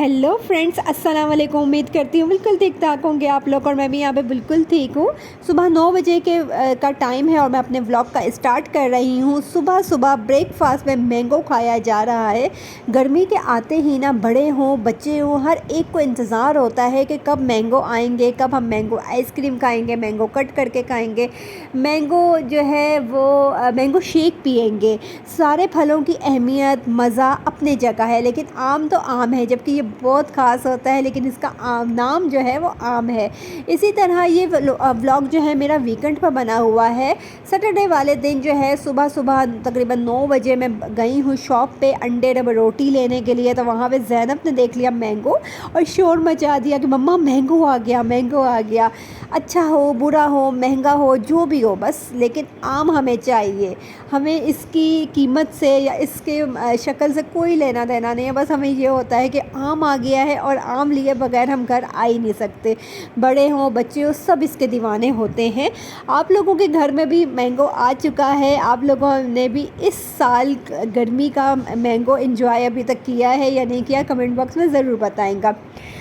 Hello friends, अस्सलाम वालेकुम। उम्मीद करती हूँ बिल्कुल ठीक ठाक होंगे आप लोग, और मैं भी यहाँ पे बिल्कुल ठीक हूँ। सुबह 9 बजे का टाइम है और मैं अपने व्लॉग का स्टार्ट कर रही हूँ। सुबह सुबह ब्रेकफास्ट में मैंगो खाया जा रहा है। गर्मी के आते ही ना बड़े हों बच्चे हों, हर एक को इंतज़ार होता है कि कब मैंगो आएंगे, कब हम मैंगो आइसक्रीम खाएँगे, मैंगो कट करके खाएँगे, मैंगो जो है वो मैंगो शेक पिएंगे। सारे फलों की अहमियत मज़ा अपने जगह है, लेकिन आम तो आम है, जबकि ये बहुत ख़ास होता है, लेकिन इसका नाम जो है वो आम है। इसी तरह ये व्लॉग जो है मेरा वीकेंड पर बना हुआ है। सैटरडे वाले दिन जो है सुबह सुबह तकरीबन 9 बजे मैं गई हूँ शॉप पे अंडे रब रोटी लेने के लिए। तो वहाँ पे ज़ैनब ने देख लिया मैंगो और शोर मचा दिया कि मम्मा मैंगो आ गया, मैंगो आ गया। अच्छा हो बुरा हो महंगा हो जो भी हो, बस लेकिन आम हमें चाहिए। हमें इसकी कीमत से या इसके शक्ल से कोई लेना देना नहीं है। बस हमें ये होता है कि आम आ गया है और आम लिए बगैर हम घर आ ही नहीं सकते। बड़े हों बच्चे हों सब इसके दीवाने होते हैं। आप लोगों के घर में भी मैंगो आ चुका है? आप लोगों ने भी इस साल गर्मी का मैंगो एंजॉय अभी तक किया है या नहीं किया? कमेंट बॉक्स में ज़रूर बताएंगा।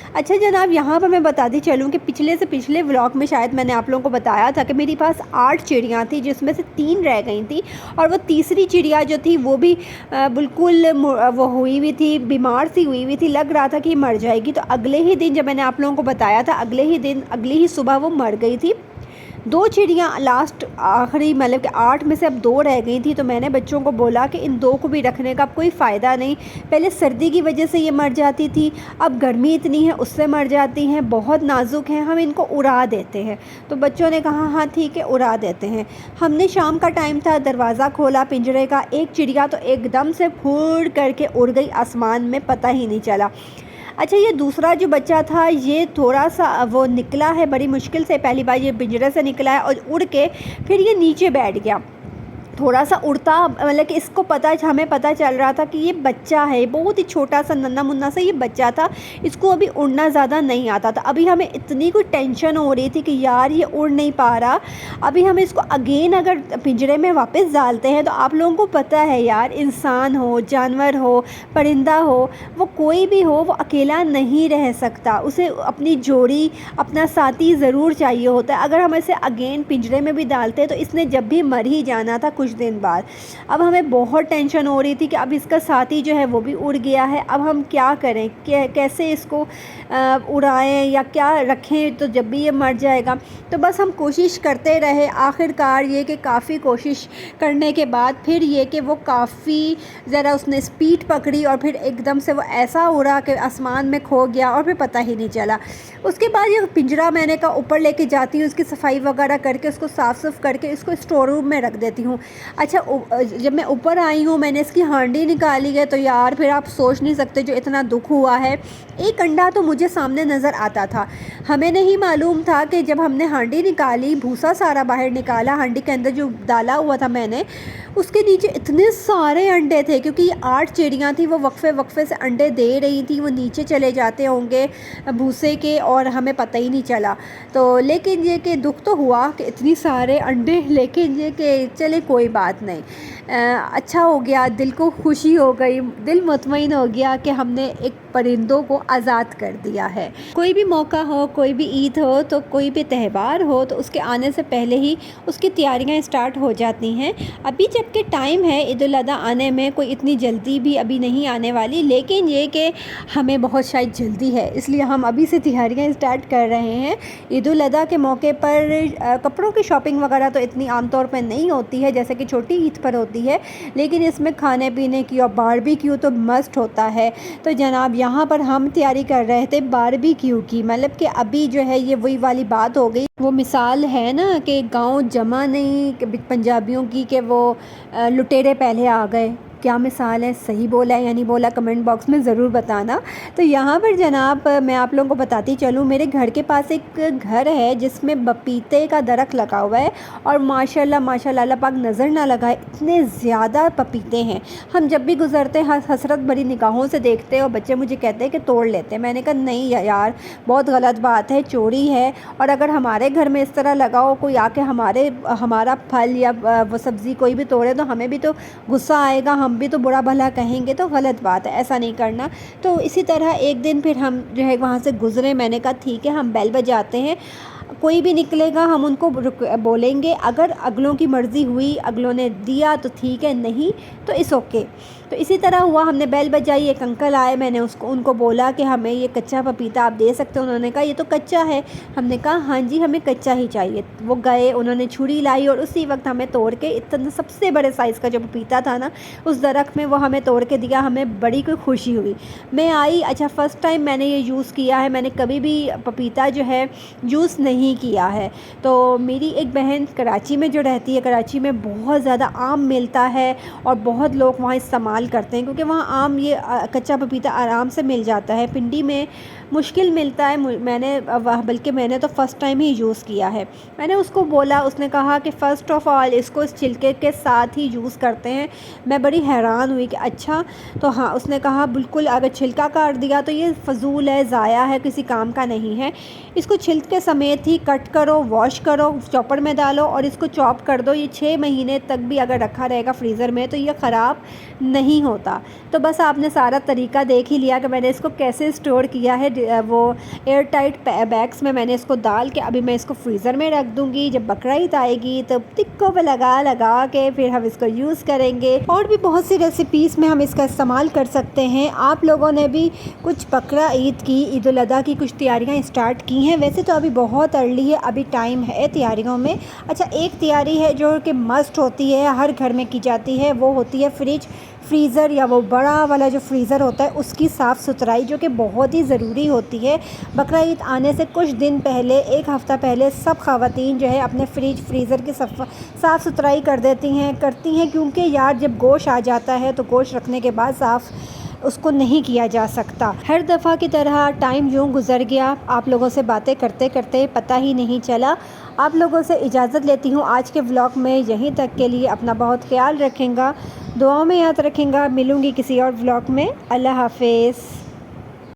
अच्छा जनाब, यहाँ पर मैं बताती चलूँ कि पिछले से पिछले व्लॉग में शायद मैंने आप लोगों को बताया था कि मेरे पास 8 चिड़ियाँ थी, जिसमें से 3 रह गई थी। और वो तीसरी चिड़िया जो थी वो भी बिल्कुल वो हुई हुई थी, बीमार सी हुई हुई थी, लग रहा था कि मर जाएगी। तो अगले ही दिन जब मैंने आप लोगों को बताया था, अगले ही दिन अगली ही सुबह वो मर गई थी। 2 चिड़ियाँ लास्ट आखिरी मतलब कि 8 में से अब 2 रह गई थी। तो मैंने बच्चों को बोला कि इन 2 को भी रखने का कोई फ़ायदा नहीं। पहले सर्दी की वजह से ये मर जाती थी, अब गर्मी इतनी है उससे मर जाती हैं, बहुत नाजुक हैं, हम इनको उड़ा देते हैं। तो बच्चों ने कहा हाँ ठीक है उड़ा देते हैं। हमने शाम का टाइम था, दरवाज़ा खोला पिंजरे का, एक चिड़िया तो एकदम से फुड़ करके उड़ गई आसमान में, पता ही नहीं चला। अच्छा ये दूसरा जो बच्चा था ये थोड़ा सा वो निकला है बड़ी मुश्किल से, पहली बार ये पिंजरे से निकला है और उड़ के फिर ये नीचे बैठ गया। थोड़ा सा उड़ता मतलब कि इसको हमें पता चल रहा था कि ये बच्चा है, बहुत ही छोटा सा नन्हा मुन्ना सा ये बच्चा था, इसको अभी उड़ना ज़्यादा नहीं आता था। अभी हमें इतनी कोई टेंशन हो रही थी कि यार ये उड़ नहीं पा रहा, अभी हम इसको अगेन अगर पिंजरे में वापस डालते हैं तो आप लोगों को पता है यार, इंसान हो जानवर हो परिंदा हो वो कोई भी हो वो अकेला नहीं रह सकता, उसे अपनी जोड़ी अपना साथी ज़रूर चाहिए होता है। अगर हम इसे अगेन पिंजरे में भी डालते हैं तो इसने जब भी मर ही जाना था कुछ दिन बाद। अब हमें बहुत टेंशन हो रही थी कि अब इसका साथी जो है वो भी उड़ गया है, अब हम क्या करें, कैसे इसको उड़ाएं या क्या रखें तो जब भी ये मर जाएगा। तो बस हम कोशिश करते रहे, आखिरकार ये कि काफ़ी कोशिश करने के बाद फिर ये कि वो काफ़ी ज़रा उसने स्पीड पकड़ी और फिर एकदम से वो ऐसा उड़ा कि आसमान में खो गया और फिर पता ही नहीं चला। उसके बाद ये पिंजरा मैंने का ऊपर लेके जाती हूँ, उसकी सफाई वगैरह करके उसको साफ़ सुफ करके इसको स्टोर रूम में रख देती हूँ। अच्छा जब मैं ऊपर आई हूँ मैंने इसकी हांडी निकाली है, तो यार फिर आप सोच नहीं सकते जो इतना दुख हुआ है। एक अंडा तो मुझे सामने नज़र आता था, हमें नहीं मालूम था कि जब हमने हांडी निकाली भूसा सारा बाहर निकाला, हांडी के अंदर जो डाला हुआ था मैंने उसके नीचे इतने सारे अंडे थे, क्योंकि ये 8 चिड़ियाँ थी वो वक्फे से अंडे दे रही थी, वो नीचे चले जाते होंगे भूसे के और हमें पता ही नहीं चला। तो लेकिन ये कि दुख तो हुआ कि इतनी सारे अंडे, लेकिन ये कि चले कोई बात नहीं, अच्छा हो गया, दिल को खुशी हो गई, दिल मुतमईन हो गया कि हमने एक परिंदों को आज़ाद कर दिया है। कोई भी मौका हो, कोई भी ईद हो, तो कोई भी त्यौहार हो तो उसके आने से पहले ही उसकी तैयारियां स्टार्ट हो जाती हैं। अभी जबकि टाइम है ईद उल अज़हा आने में, कोई इतनी जल्दी भी अभी नहीं आने वाली, लेकिन ये कि हमें बहुत शायद जल्दी है, इसलिए हम अभी से तैयारियां स्टार्ट कर रहे हैं। ईद उल अज़हा के मौके पर कपड़ों की शॉपिंग वगैरह तो इतनी आमतौर पर नहीं होती है जैसे कि छोटी ईद पर होती है, लेकिन इसमें खाने पीने की और बारबेक्यू तो मस्ट होता है। तो जनाब यहाँ पर हम तैयारी कर रहे थे बारबेक्यू की, मतलब कि अभी जो है ये वही वाली बात हो गई, वो मिसाल है ना कि गांव जमा नहीं पंजाबियों की कि वो लुटेरे पहले आ गए। क्या मिसाल है, सही बोला है या नहीं बोला कमेंट बॉक्स में ज़रूर बताना। तो यहाँ पर जनाब मैं आप लोगों को बताती चलूँ, मेरे घर के पास एक घर है जिसमें पपीते का दरख्त लगा हुआ है और माशाल्लाह माशाल्लाह अल्लाह पाक नज़र ना लगाए इतने ज़्यादा पपीते हैं। हम जब भी गुज़रते हैं हसरत भरी निगाहों से देखते हैं और बच्चे मुझे कहते हैं कि तोड़ लेते हैं। मैंने कहा नहीं यार बहुत गलत बात है, चोरी है, और अगर हमारे घर में इस तरह लगा हो कोई आके हमारा फल या वो सब्ज़ी कोई भी तोड़े तो हमें भी तो गुस्सा आएगा, ہم بھی تو برا بھلا کہیں گے تو غلط بات ہے، ایسا نہیں کرنا۔ تو اسی طرح ایک دن پھر ہم جو ہے وہاں سے گزرے، میں نے کہا ٹھیک ہے ہم بیل بجاتے ہیں، کوئی بھی نکلے گا ہم ان کو بولیں گے، اگر اگلوں کی مرضی ہوئی، اگلوں نے دیا تو ٹھیک ہے، نہیں تو اس اوکے۔ تو اسی طرح ہوا، ہم نے بیل بجائی، ایک انکل آئے، میں نے ان کو بولا کہ ہمیں یہ کچا پپیتا آپ دے سکتے ہیں؟ انہوں نے کہا یہ تو کچا ہے۔ ہم نے کہا ہاں جی ہمیں کچا ہی چاہیے۔ وہ گئے، انہوں نے چھری لائی اور اسی وقت ہمیں توڑ کے اتنا سب سے بڑے سائز کا جو پپیتا تھا نا اس درخت میں، وہ ہمیں توڑ کے دیا، ہمیں بڑی کوئی خوشی ہوئی۔ میں آئی، اچھا فرسٹ ٹائم میں نے یہ یوز کیا ہے، میں نے کبھی بھی پپیتا جو ہے یوز نہیں کیا ہے۔ تو میری ایک بہن کراچی میں جو رہتی ہے، کراچی میں بہت زیادہ آم ملتا ہے اور بہت لوگ وہاں استعمال کرتے ہیں، کیونکہ وہاں آم یہ کچا پپیتا آرام سے مل جاتا ہے، پنڈی میں مشکل ملتا ہے۔ بلکہ میں نے تو فرسٹ ٹائم ہی یوز کیا ہے۔ میں نے اس کو بولا، اس نے کہا کہ فرسٹ آف آل اس کو اس چھلکے کے ساتھ ہی یوز کرتے ہیں۔ میں بڑی حیران ہوئی کہ اچھا، تو ہاں اس نے کہا بالکل، اگر چھلکا کاٹ دیا تو یہ فضول ہے، ضائع ہے، کسی کام کا نہیں ہے، اس کو چھلکے سمیت ہی کٹ کرو، واش کرو، چاپر میں ڈالو اور اس کو چاپ کر دو، یہ 6 مہینے تک بھی اگر رکھا رہے گا فریزر میں تو یہ خراب نہیں ہوتا۔ تو بس آپ نے سارا طریقہ دیکھ ہی لیا کہ میں نے اس کو کیسے اسٹور کیا ہے، وہ ایئر ٹائٹ بیگس میں نے اس کو ڈال کے ابھی میں اس کو فریزر میں رکھ دوں گی، جب بقرعید آئے گی تو ٹکوں پہ لگا کے پھر ہم اس کو یوز کریں گے۔ اور بھی بہت سی ریسیپیز میں ہم اس کا استعمال کر سکتے ہیں۔ آپ لوگوں نے بھی کچھ بقرعید کی، عید الاضحیٰ کی کچھ تیاریاں اسٹارٹ کی ہیں؟ ویسے تو ابھی بہت ارلی ہے، ابھی ٹائم ہے تیاریوں میں۔ اچھا ایک تیاری ہے جو کہ مسٹ ہوتی ہے، ہر گھر میں کی جاتی ہے، وہ ہوتی ہے فریزر یا وہ بڑا والا جو فریزر ہوتا ہے اس کی صاف ستھرائی، جو کہ بہت ہی ضروری ہوتی ہے۔ بقرعید آنے سے کچھ دن پہلے، ایک ہفتہ پہلے سب خواتین جو ہے اپنے فریزر کی صاف ستھرائی کرتی ہیں، کیونکہ یار جب گوشت آ جاتا ہے تو گوشت رکھنے کے بعد صاف اس کو نہیں کیا جا سکتا۔ ہر دفعہ کی طرح ٹائم یوں گزر گیا، آپ لوگوں سے باتیں کرتے کرتے پتہ ہی نہیں چلا۔ آپ لوگوں سے اجازت لیتی ہوں آج کے ولاگ میں، یہیں تک کے لیے اپنا بہت خیال رکھیں گا، دعاؤں میں یاد رکھیں گا۔ ملوں گی کسی اور ولاگ میں، اللہ حافظ۔